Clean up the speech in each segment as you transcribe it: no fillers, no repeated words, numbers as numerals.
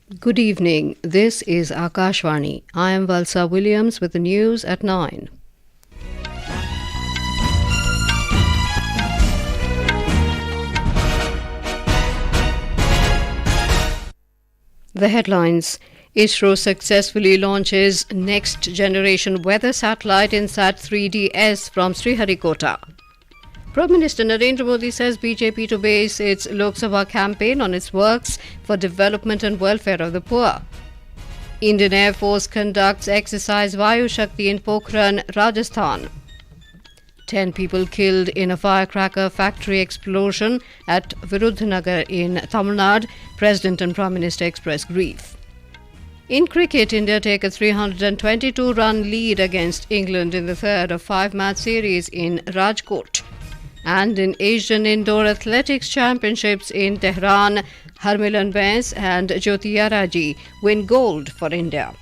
Good evening. This is Akashvani. I am Valsa Williams with the news at 9. The headlines. ISRO successfully launches next generation weather satellite INSAT-3DS from Sriharikota. Prime Minister Narendra Modi says BJP to base its Lok Sabha campaign on its works for development and welfare of the poor. Indian Air Force conducts exercise Vayu-Shakti in Pokhran, Rajasthan. 10 people killed in a firecracker factory explosion at Virudhunagar in Tamil Nadu. President and Prime Minister express grief. In cricket, India take a 322-run lead against England in the third of 5-match series in Rajkot. And in Asian Indoor Athletics Championships in Tehran, Harmilan, Bains and Jyothi Yarraji win gold for India.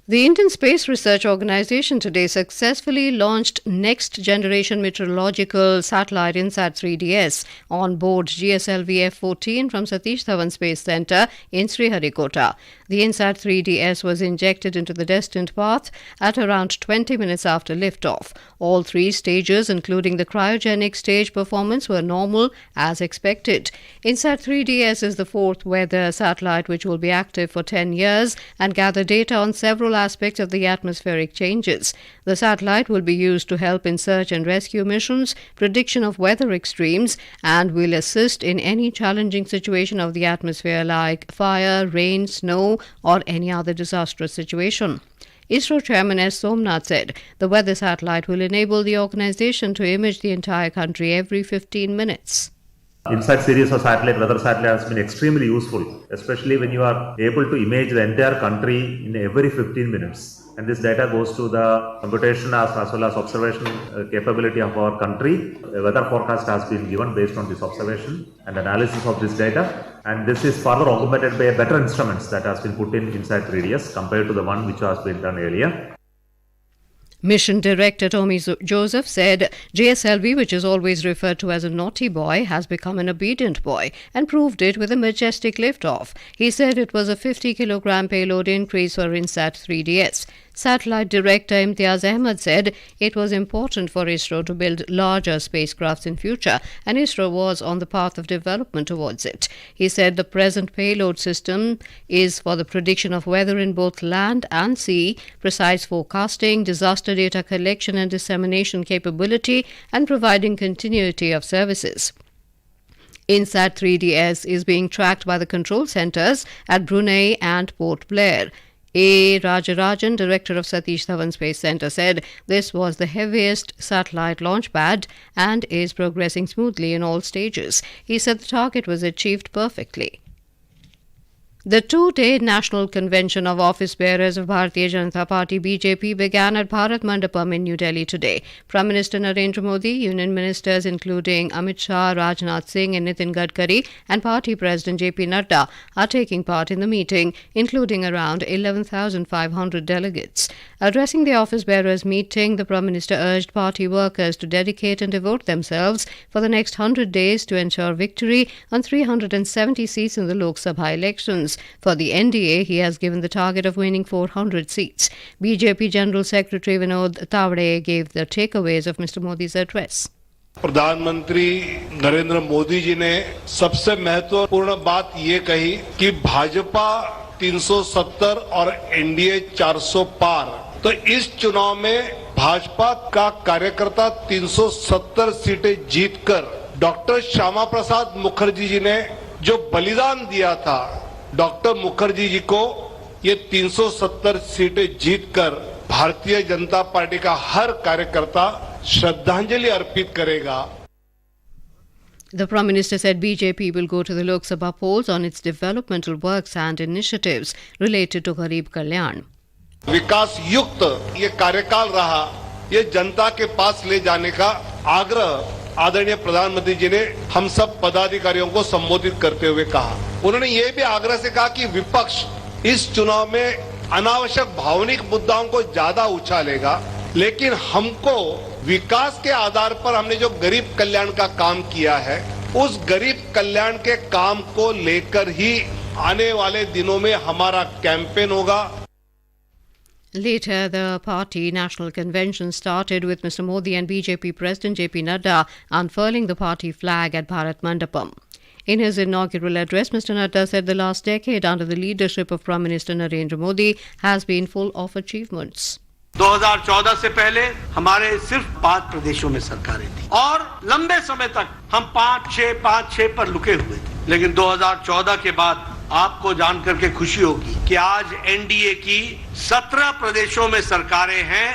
The Indian Space Research Organisation today successfully launched next-generation meteorological satellite INSAT-3DS on board GSLV F-14 from Satish Dhawan Space Centre in Sriharikota. The INSAT-3DS was injected into the destined path at around 20 minutes after liftoff. All 3 stages, including the cryogenic stage performance, were normal as expected. INSAT-3DS is the 4th weather satellite which will be active for 10 years and gather data on several aspects of the atmospheric changes. The satellite will be used to help in search and rescue missions, prediction of weather extremes, and will assist in any challenging situation of the atmosphere like fire, rain, snow, or any other disastrous situation. ISRO Chairman S. Somnath said the weather satellite will enable the organization to image the entire country every 15 minutes. INSAT series of weather satellite has been extremely useful, especially when you are able to image the entire country in every 15 minutes. And this data goes to the computation as well as observation capability of our country. A weather forecast has been given based on this observation and analysis of this data. And this is further augmented by better instruments that has been put in INSAT-3DS compared to the one which has been done earlier. Mission Director Tommy Joseph said GSLV, which is always referred to as a naughty boy, has become an obedient boy and proved it with a majestic liftoff. He said it was a 50-kilogram payload increase for INSAT-3DS. Satellite Director Imtiaz Ahmed said it was important for ISRO to build larger spacecrafts in future, and ISRO was on the path of development towards it. He said the present payload system is for the prediction of weather in both land and sea, precise forecasting, disaster data collection and dissemination capability, and providing continuity of services. INSAT-3DS is being tracked by the control centres at Brunei and Port Blair. A. Rajarajan, director of Satish Dhawan Space Centre, said this was the heaviest satellite launch pad and is progressing smoothly in all stages. He said the target was achieved perfectly. The 2-day National Convention of Office Bearers of Bharatiya Janata Party BJP began at Bharat Mandapam in New Delhi today. Prime Minister Narendra Modi, Union Ministers including Amit Shah, Rajnath Singh and Nitin Gadkari and Party President JP Nadda are taking part in the meeting, including around 11,500 delegates. Addressing the office bearers meeting, the Prime Minister urged party workers to dedicate and devote themselves for the next 100 days to ensure victory on 370 seats in the Lok Sabha elections. For the NDA, he has given the target of winning 400 seats. BJP General Secretary Vinod Tawade gave the takeaways of Mr. Modi's address. प्रधानमंत्री नरेंद्र मोदी जी ने सबसे महत्वपूर्ण बात ये कही कि भाजपा 370 और NDA 400 पार। तो इस चुनाव में भाजपा का कार्यकर्ता 370 सीटें जीतकर डॉक्टर श्यामा प्रसाद मुखर्जी जी ने जो बलिदान दिया था, डॉक्टर मुखर्जी जी को ये 370 सीटें जीतकर भारतीय जनता पार्टी का हर कार्यकर्ता श्रद्धांजलि अर्पित करेगा। The Prime Minister said BJP will go to the Lok Sabha polls on its developmental works and initiatives related to Garib Kalyan. विकास युक्त ये कार्यकाल रहा, ये जनता के पास ले जाने का आग्रह आदरणीय प्रधानमंत्री जी ने हम सब पदाधिकारियों को संबोधित करते हुए कहा। उन्होंने ये भी आग्रह से कहा कि विपक्ष इस चुनाव में अनावश्यक भावनिक मुद्दाओं को ज्यादा उछालेगा, लेकिन हमको विकास के आधार पर हमने जो गरीब कल्याण का काम किया है, उस गरीब कल्याण के काम को लेकर ही आने वाले दिनों में हमारा कैंपेन होगा. Later, the party national convention started with Mr. Modi and BJP President JP Nadda unfurling the party flag at Bharat Mandapam. In his inaugural address, Mr. Nadda said the last decade under the leadership of Prime Minister Narendra Modi has been full of achievements. 2014 से पहले हमारे सिर्फ 5 प्रदेशों में सरकारें थी और लंबे समय तक हम 5-6 पर लुके हुए थे. लेकिन 2014 के बाद आपको जानकर के खुशी होगी कि आज एनडीए की 17 प्रदेशों में सरकारें हैं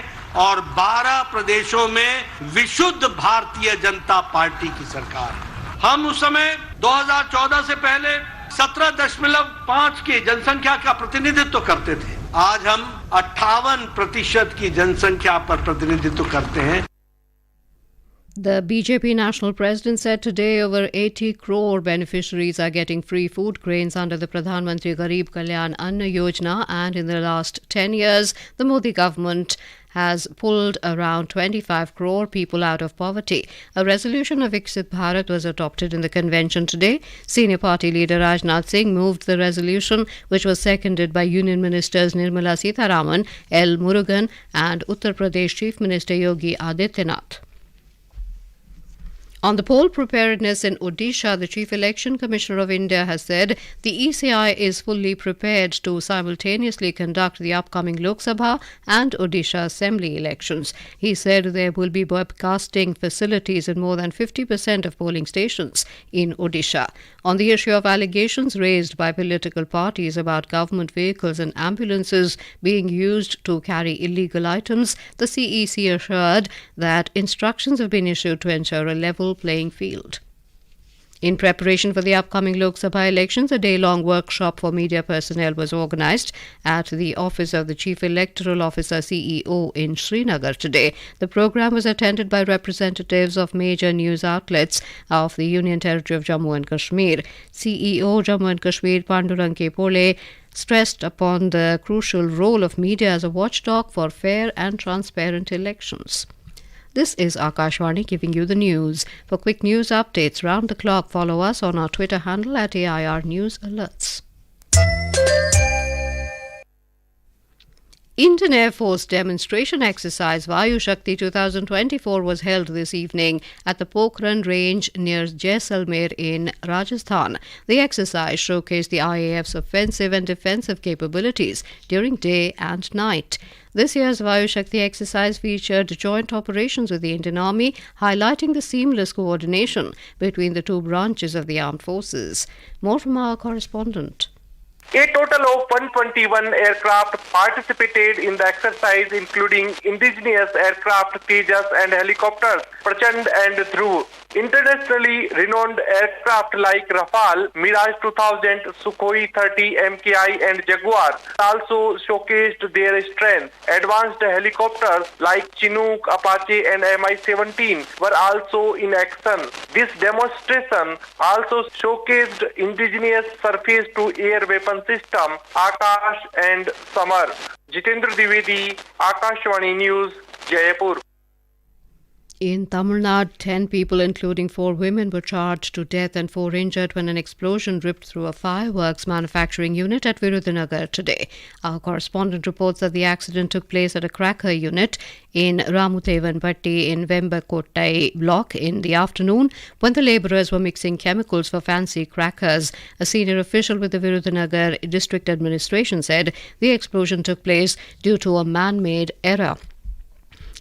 और 12 प्रदेशों में विशुद्ध भारतीय जनता पार्टी की सरकार है. हम उस समय 2014 से पहले 17.5 की जनसंख्या का प्रतिनिधित्व करते थे. आज हम 58% की जनसंख्या पर प्रतिनिधित्व करते हैं. The BJP national president said today over 80 crore beneficiaries are getting free food grains under the Pradhan Mantri Garib Kalyan Anna Yojana, and in the last 10 years, the Modi government has pulled around 25 crore people out of poverty. A resolution of Viksit Bharat was adopted in the convention today. Senior party leader Rajnath Singh moved the resolution, which was seconded by Union Ministers Nirmala Sitharaman, L. Murugan and Uttar Pradesh Chief Minister Yogi Adityanath. On the poll preparedness in Odisha, the Chief Election Commissioner of India has said the ECI is fully prepared to simultaneously conduct the upcoming Lok Sabha and Odisha Assembly elections. He said there will be webcasting facilities in more than 50% of polling stations in Odisha. On the issue of allegations raised by political parties about government vehicles and ambulances being used to carry illegal items, the CEC assured that instructions have been issued to ensure a level playing field. In preparation for the upcoming Lok Sabha elections, a day-long workshop for media personnel was organised at the office of the Chief Electoral Officer CEO in Srinagar today. The programme was attended by representatives of major news outlets of the Union Territory of Jammu and Kashmir. CEO Jammu and Kashmir Pandurang Pole stressed upon the crucial role of media as a watchdog for fair and transparent elections. This is Akashvani giving you the news. For quick news updates round the clock, follow us on our Twitter handle at AIR News Alerts. Indian Air Force demonstration exercise Vayu-Shakti 2024 was held this evening at the Pokhran range near Jaisalmer in Rajasthan. The exercise showcased the IAF's offensive and defensive capabilities during day and night. This year's Vayu-Shakti exercise featured joint operations with the Indian Army, highlighting the seamless coordination between the two branches of the armed forces. More from our correspondent. A total of 121 aircraft participated in the exercise, including indigenous aircraft, Tejas and helicopters, Prachand and Dhruv. Internationally renowned aircraft like Rafale, Mirage 2000, Sukhoi 30, MKI and Jaguar also showcased their strength. Advanced helicopters like Chinook, Apache and Mi-17 were also in action. This demonstration also showcased indigenous surface-to-air weapon system, Akash and Samar. Jitendra Dwivedi, Akashvani News, Jaipur. In Tamil Nadu, 10 people, including 4 women, were charged to death and 4 injured when an explosion ripped through a fireworks manufacturing unit at Virudhunagar today. Our correspondent reports that the accident took place at a cracker unit in Ramutevanpatti in Vembakottai block in the afternoon when the labourers were mixing chemicals for fancy crackers. A senior official with the Virudhunagar district administration said the explosion took place due to a man-made error.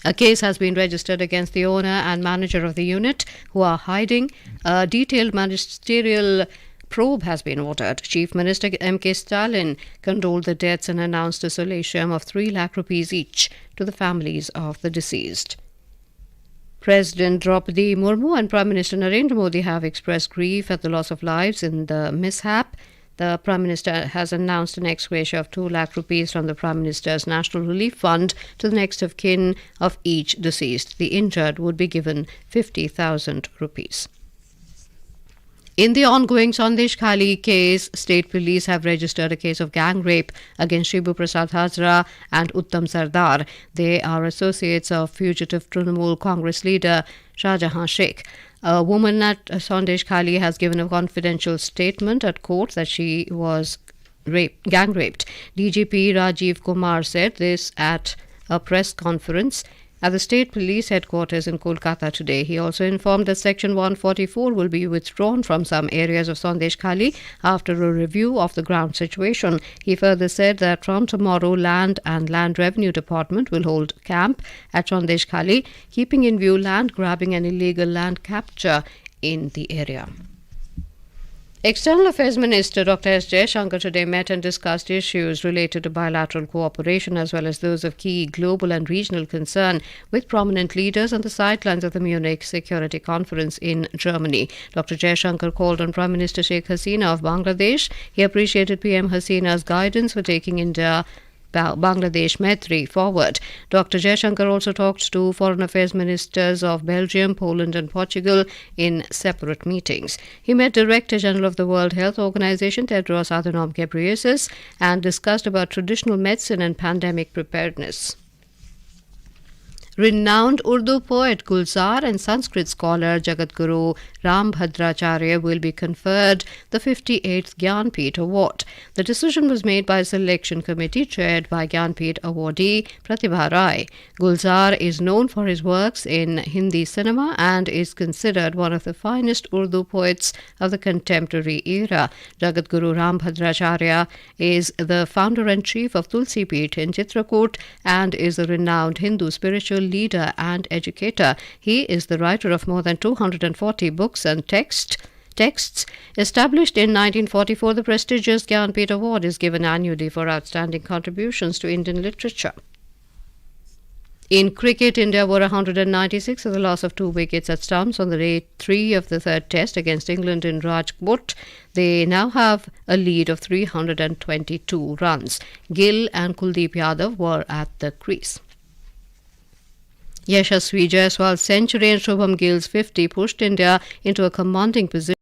A case has been registered against the owner and manager of the unit, who are hiding. A detailed ministerial probe has been ordered. Chief Minister M.K. Stalin condoled the deaths and announced a solatium of 3 lakh rupees each to the families of the deceased. President Draupadi Murmu and Prime Minister Narendra Modi have expressed grief at the loss of lives in the mishap. The Prime Minister has announced an ex gratia of 2 lakh rupees from the Prime Minister's National Relief Fund to the next of kin of each deceased. The injured would be given 50,000 rupees. In the ongoing Sandesh Khali case, state police have registered a case of gang rape against Shibu Prasad Hazra and Uttam Sardar. They are associates of fugitive Trinamool Congress leader Shahjahan Sheikh. A woman at Sandesh Khali has given a confidential statement at court that she was gang raped. DGP Rajiv Kumar said this at a press conference at the State Police Headquarters in Kolkata today. He also informed that Section 144 will be withdrawn from some areas of Sandesh Khali after a review of the ground situation. He further said that from tomorrow, Land and Land Revenue Department will hold camp at Sandesh Khali, keeping in view land grabbing and illegal land capture in the area. External Affairs Minister Dr. S. Jaishankar today met and discussed issues related to bilateral cooperation as well as those of key global and regional concern with prominent leaders on the sidelines of the Munich Security Conference in Germany. Dr. Jaishankar called on Prime Minister Sheikh Hasina of Bangladesh. He appreciated PM Hasina's guidance for taking India Bangladesh Maitri forward. Dr. Jaishankar also talked to foreign affairs ministers of Belgium, Poland and Portugal in separate meetings. He met Director General of the World Health Organization, Tedros Adhanom Ghebreyesus, and discussed about traditional medicine and pandemic preparedness. Renowned Urdu poet Gulzar and Sanskrit scholar Jagatguru Rambhadracharya will be conferred the 58th Gyanpith Award. The decision was made by a selection committee chaired by Gyanpith awardee Pratibha Rai. Gulzar is known for his works in Hindi cinema and is considered one of the finest Urdu poets of the contemporary era. Jagatguru Rambhadracharya is the founder and chief of Tulsi Peeth in Chitrakoot and is a renowned Hindu spiritual leader and educator. He is the writer of more than 240 books and texts. Established in 1944, the prestigious Gyanpith Award is given annually for outstanding contributions to Indian literature. In cricket, India were 196 with a loss of 2 wickets at stumps on the day 3 of the third test against England in Rajkot. They now have a lead of 322 runs. Gill and Kuldeep Yadav were at the crease. Yashasvi Jaiswal's century and Shubham Gill's 50 pushed India into a commanding position.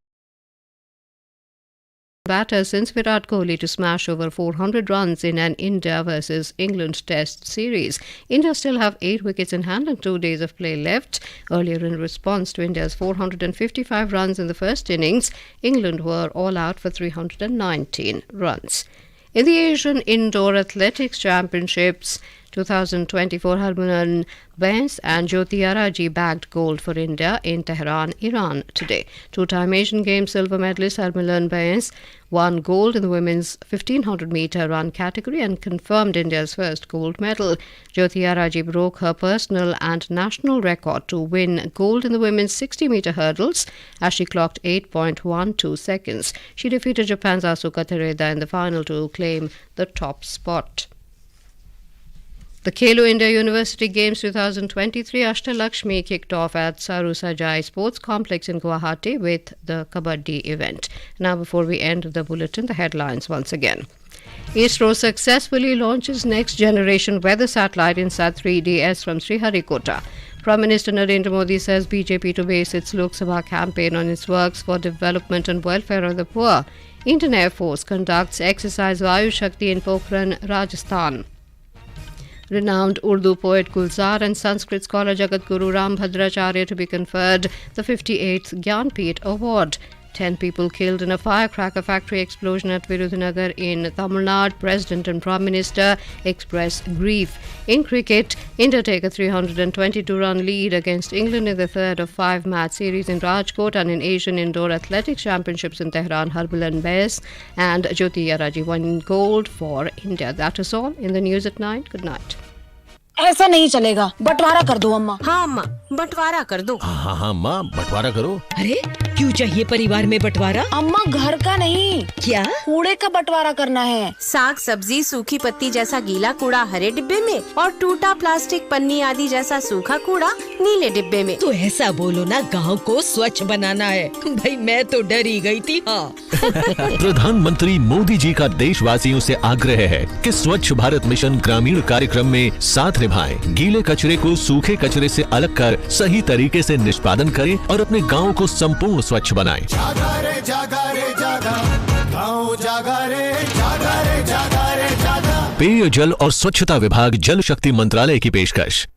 Batter since Virat Kohli to smash over 400 runs in an India versus England Test series. India still have 8 wickets in hand and 2 days of play left. Earlier, in response to India's 455 runs in the first innings, England were all out for 319 runs. In the Asian Indoor Athletics Championships 2024, Harmilan, Bains and Jyothi Yarraji bagged gold for India in Tehran, Iran today. Two-time Asian Games silver medalist Harmilan Bains won gold in the women's 1500-meter run category and confirmed India's first gold medal. Jyothi Yarraji broke her personal and national record to win gold in the women's 60-meter hurdles as she clocked 8.12 seconds. She defeated Japan's Asuka Tereda in the final to claim the top spot. The Khelo India University Games 2023 Ashtalakshmi kicked off at Saru Sajai Sports Complex in Guwahati with the Kabaddi event. Now, before we end the bulletin, the headlines once again. ISRO successfully launches next generation weather satellite INSAT-3DS from Sriharikota. Prime Minister Narendra Modi says BJP to base its Lok Sabha campaign on its works for development and welfare of the poor. Indian Air Force conducts exercise Vayu-Shakti in Pokhran, Rajasthan. Renowned Urdu poet Gulzar and Sanskrit scholar Jagatguru Rambhadracharya to be conferred the 58th Gyanpith Award. 10 people killed in a firecracker factory explosion at Virudhunagar in Tamil Nadu. President and Prime Minister express grief. In cricket, India take a 322-run lead against England in the third of 5-match series in Rajkot, and in Asian Indoor Athletics Championships in Tehran, Harmilan Bains and Jyothi Yarraji won gold for India. That is all in the news at 9. Good night. ऐसा नहीं चलेगा, बंटवारा कर दो अम्मा। हाँ अम्मा, बंटवारा कर दो। हाँ हाँ अम्मा, बंटवारा करो। अरे क्यों चाहिए परिवार में बंटवारा? अम्मा घर का नहीं, क्या कूड़े का बंटवारा करना है। साग सब्जी सूखी पत्ती जैसा गीला कूड़ा हरे डिब्बे में और टूटा प्लास्टिक पन्नी आदि जैसा सूखा कूड़ा नीले डिब्बे में। तो ऐसा बोलो ना, गांव को स्वच्छ बनाना है। भाई मैं तो डर ही गई थी। हाँ। प्रधानमंत्री मोदी जी का देशवासियों से आग्रह है कि स्वच्छ भारत मिशन ग्रामीण कार्यक्रम में साथ निभाएं। गीले कचरे को सूखे कचरे से अलग कर सही तरीके से निष्पादन करें और अपने गांव को संपूर्ण स्वच्छ बनाएं। जागा रे जागा रे जागा, गाँव जागा रे जागा रे जागा रे जागा। पेयजल और स्वच्छता विभाग, जल शक्ति मंत्रालय की पेशकश।